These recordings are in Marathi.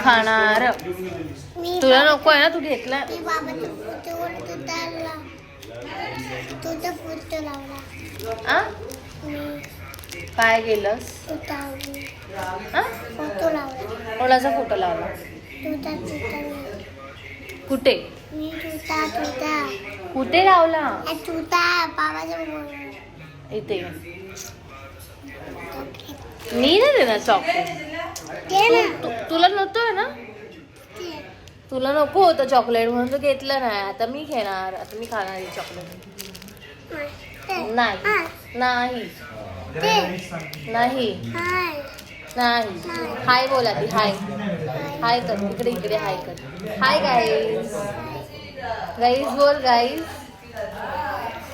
खाणार. तुला नको आहे ना, तू घेतला. काय केलंस? कोणाचा फोटो लावला? कुठे कुठे लावला? इथे. मी नाही देणार चॉकलेट. तुला नव्हतं ना, तुला नको होतं चॉकलेट म्हणून तू घेतलं नाही. आता मी घेणार, आता मी खाणार आहे चॉकलेट. नाही नाही नाही नाही. हाय बोला ती. हाय हाय कर. इकडे इकडे हाय कर. Hi guys. गाईज बोल. Guys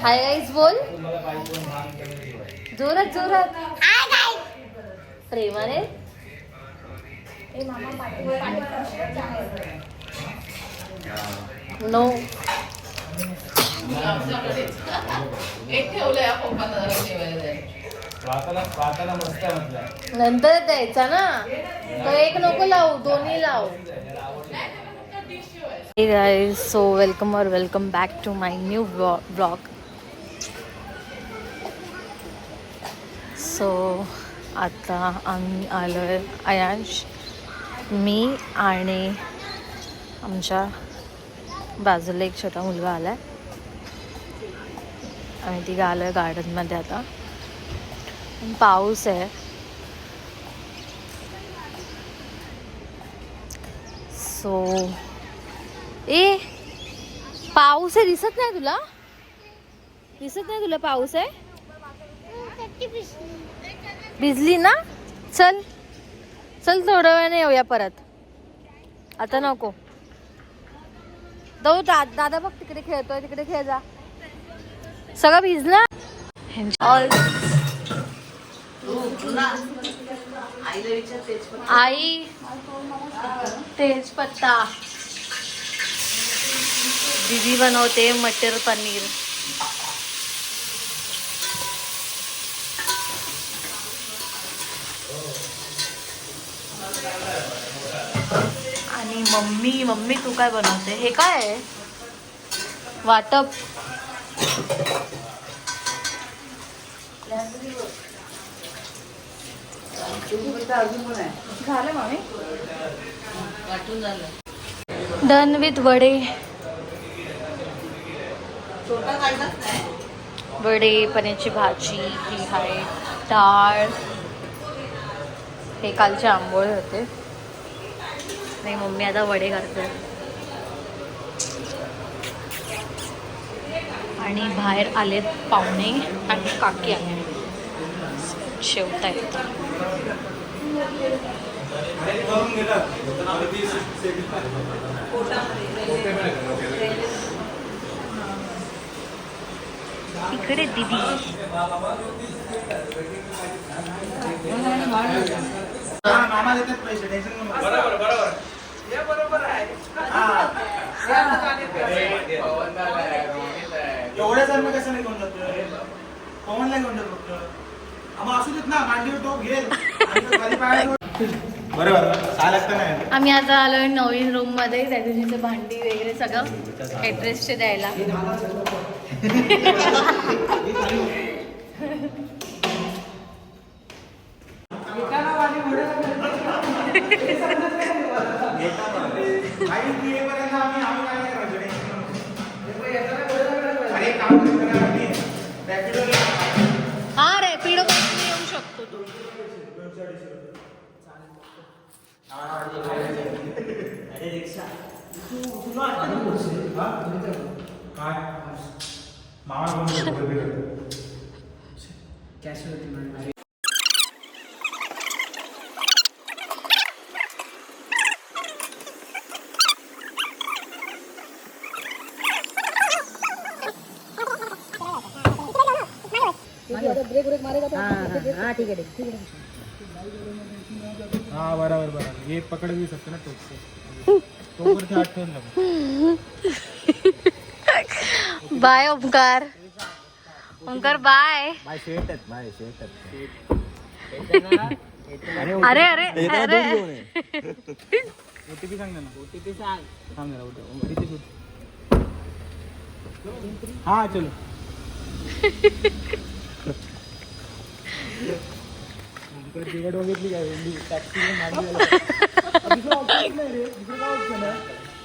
hi. गाईज बोल जोरात जोरात. प्रेमाने. नो. नंतर द्यायचा ना, तो एक नको लावू, दोन्ही लावू. Hey guys, so welcome back to my new vlog. So आता आम्ही आलोय, आयांश, मी आणि आमच्या बाजूला एक छोटा मुलगा आलाय. आम्ही तिघं आलोय गार्डनमध्ये. आता पाऊस आहे, सो ए पाऊस आहे. दिसत नाही तुला? दिसत नाही तुला पाऊस आहे? भिजली ना? चल चल, थोड्या वेळाने येऊया परत. आता नको. जाऊ. दादा बघ तिकडे खेळतोय, तिकडे खेळ जा. सगळं भिजलं. आई तेजपत्ता. दीदी बनवते मटर पनीर. आणि मम्मी तू काय बनवते? हे काय आहे? वाटप. झालं मामी, वाटून झालं. डन विथ वडे. वडे, पनीरची भाजी, ही आहे डाळ. हे कालचे आंबोळे होते. नाही, मम्मी आता वडे करते. आणि बाहेर आलेत पाहुणे आणि काकी आहे. शेवता येत. इकडे दीदी. एवढ्या जण कसं नाही कोण जातोय? पवन नाही कोण जात. आम्हाला असू देत ना, मांडीवर तो घेईल. बरोबर काय लागतं नाही. आम्ही आता आलोय नवीन रूम मध्ये. त्या दिवशीचं भांडी वगैरे सगळं ऍड्रेसचे द्यायला. हा, रॅपिडो पासून येऊ शकतो तू. ब्रेक मारेगा तो. हाँ ठीक है ठीक है. हाँ बराबर. ये पकड़ भी सकते ना टोप से. तो ऊपर से हाथ ठेवून नको. Bye Omkar. Omkar bye. Bye शेटत. अरे अरे अरे ओटीपी सांग ना. ओटीपी सांग ना. ओटीपी हा चलो. तिकट बघितली काय टॅक्सी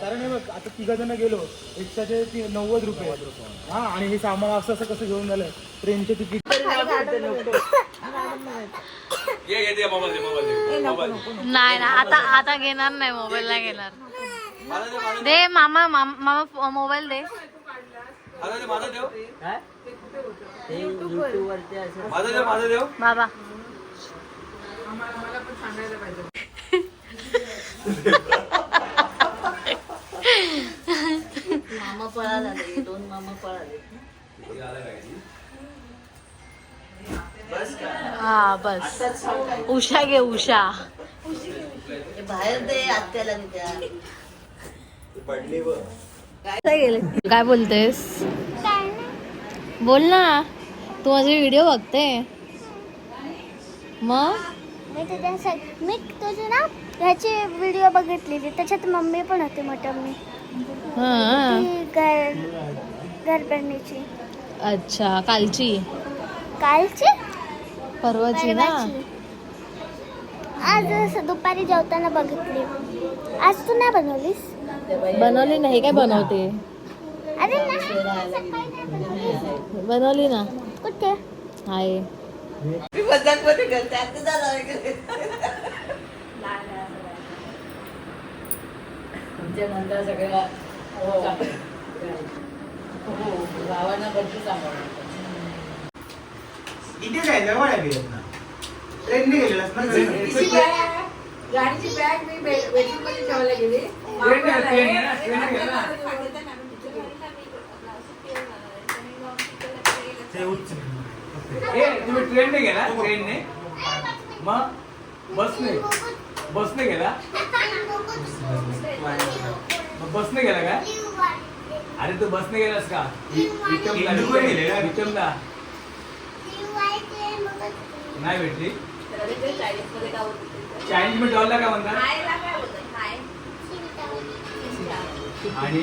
कारण हे बघ आता 3 जण गेलो एकसाचे 90 रुपये. हा आणि हे सामान असं असं कसं घेऊन झालंय ट्रेनचे तिकीट. नाही ना आता घेणार नाही मोबाईल नाही घेणार. दे मामा मामा मोबाईल दे. बाबा मामा पळाला 2 मामा पळाले. हा बस उषा घे उषा. बाहेर दे आत्याला त्या. काय बोलतेस बोल ना. तू माझे व्हिडिओ बघते मग. मी तुझे ना ह्याची व्हिडिओ बघितलेली त्याच्यात मम्मी पण होती मोठ्या मम्मी घर भरणीची. अच्छा कालची कालची परवाची ना. आज असं दुपारी जेवताना बघितली. आज तू नाही बनवलीस. बनवली नाही काय बनवते. अरे नाही बनवली ना. कुठे आहे मी मजाक मध्ये करते आता झालं तुमच्या नंतर सगळ्या गावांना भरपूर सांभाळतात. इथे काय जवळ आहे ना ट्रेनने गेलेलास ना. गाडीची बॅग मी बेडरूम मध्ये ठेवायला गेली. तुम्ही ट्रेनने गेला. ट्रेनने मग बसने गेला. बसने गेला का. अरे तू बसने गेलास का. विक्रमला नाही भेटली. चायनीज मध्ये ठेवला का म्हणता. आणि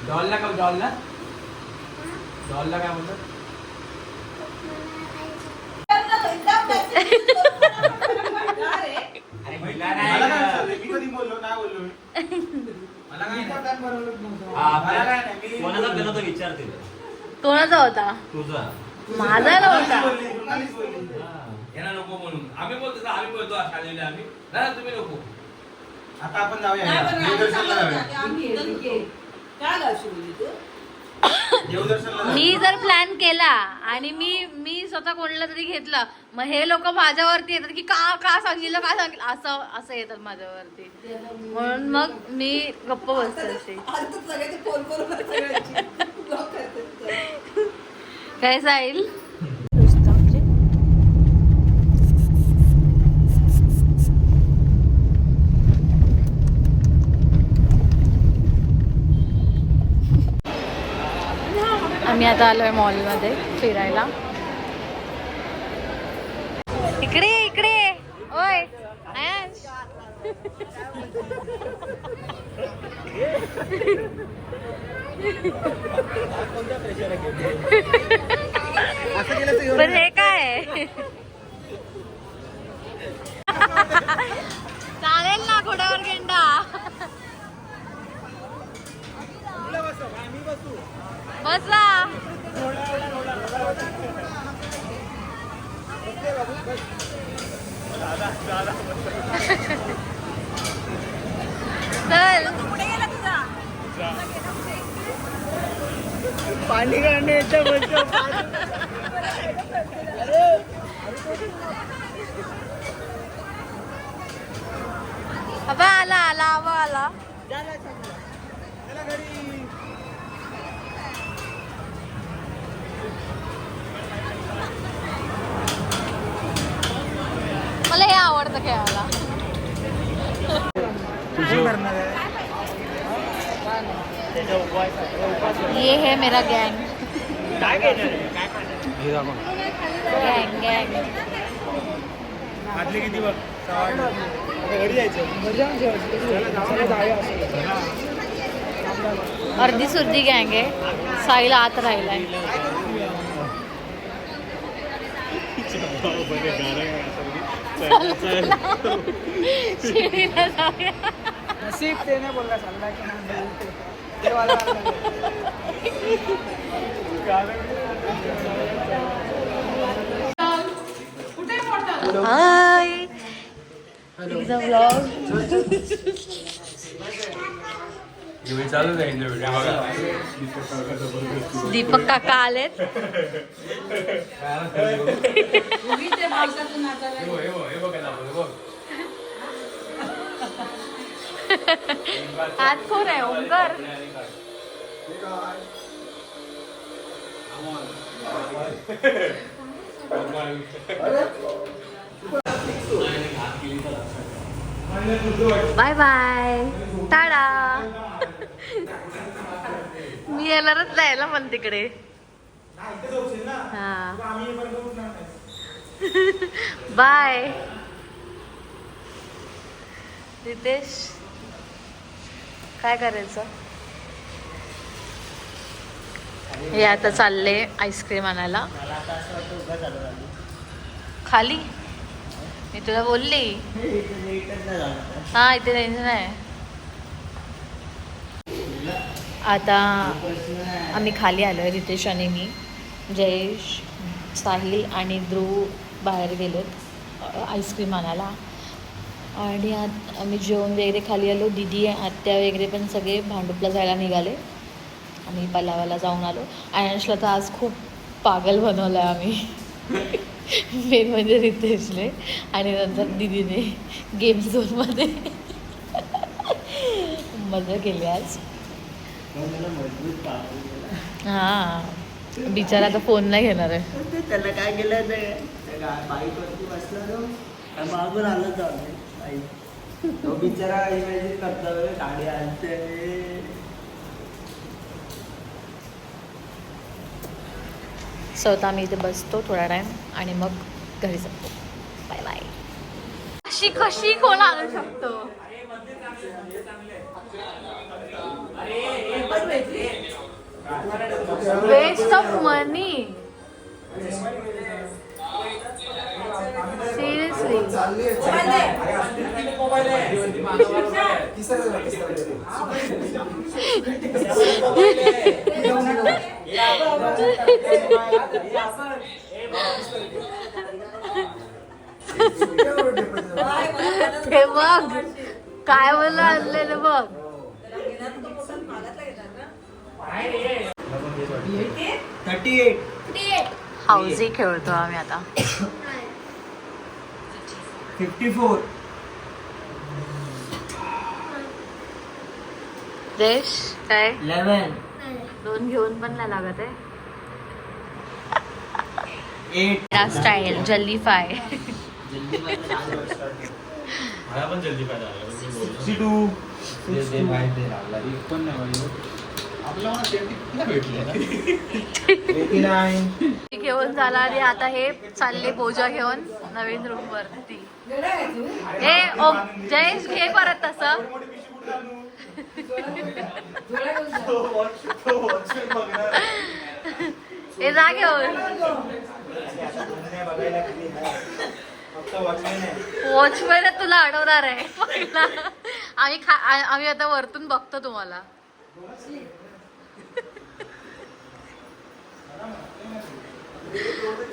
डॉलला का डॉलला काय म्हणतात. कोणाचा होता. तुझा माझा नव्हता. यांना नको म्हणून आम्ही बोलतो आम्ही बोलतो आम्ही ना तुम्ही नको. आता आपण जाऊया देवदर्शनला जाऊया. मी जर प्लॅन केला आणि मी स्वतः कोणाला तरी घेतलं मग हे लोक माझ्यावरती येतात की का सांगितलं असं येतात माझ्यावरती. म्हणून मग मी गप्प बसते अशी. काय जाईल. आम्ही आता आलोय मॉलमध्ये फिरायला. इकडे इकडे ओय आयश. पण हे काय चालेल ना घोड्यावर गेंडा. बसला. चल पाणी काढण्याच्या अबा आला आला आबा आला. आवडतं खेळायला. ये है मेरा गँग. गँग गँग. आदले किती बघ घरी जायचं. अर्धी सुर्धी गँग आहे. साईला आत राहिलाय. शिर्डीला जाऊया. नसीब ते नाही बोलला चालला की हाय. एकदम व्लॉग. चालू जाईल बघा. दीपक काका आलेत. उगीच ते पावसातून नाचायला हे बघ हे बघ. हात कोण आहे ओंकार? Bye bye. टाळा. मी येणारच जायला पण तिकडे. हा बाय. रितेश काय करायचं? हे आता चालले आईस्क्रीम आणायला खाली. मी तुला बोलली हा इथे रेंज नाही. आता आम्ही खाली आलो आहे. रितेश आणि मी, जयेश, साहिल आणि ध्रुव बाहेर गेलेत आईस्क्रीम आणायला. आणि आम्ही जेवण वगैरे खाली आलो. दीदी आत्या वगैरे पण सगळे भांडुपला जायला निघाले. आम्ही पलावाला जाऊन आलो. आयंशला तर आज खूप पागल बनवलं आहे आम्ही. मेन म्हणजे रितेशने आणि नंतर दीदीने गेम झोनमध्ये मजा केली आज. हां बिचारा आता फोन नाही घेणार आहे. त्याला काय केलं बाईकवरती बसला तो मागून आलं जाऊ तो बिचारा इमॅजिन करता गाडी आणते. सो आता आम्ही इथे बसतो थोडा टाईम आणि मग घरी जातो. Bye bye. अशी कशी कोण आणू शकतो? Waste of money. सिरियसली. हे बघ काय बोललं आणलेलं बघ. हाऊसी खेळतो आम्ही आता. 54 देश काय 11 दोन घेऊन पण नाही लागत आहे. 8 स्टाईल जल्दी फाय. मला पण जल्दी पाहिजे 62 पण नाही घेऊन झाला. आणि आता हे चालले बोजा घेऊन नवीन रूम वरती. हे जयेश घे परत तसं. हे जा घेऊन. वॉचमॅन तुला अडवणार आहे. आम्ही आता वरतून बघतो तुम्हाला.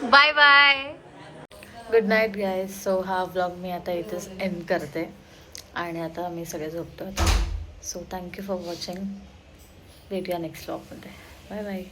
Bye bye. Good night guys. So हा व्लॉग मी आता इथेच एंड करते आणि आता आम्ही सगळे झोपतो आता. So thank you for watching. भेटूया नेक्स्ट व्लॉगमध्ये. Bye bye.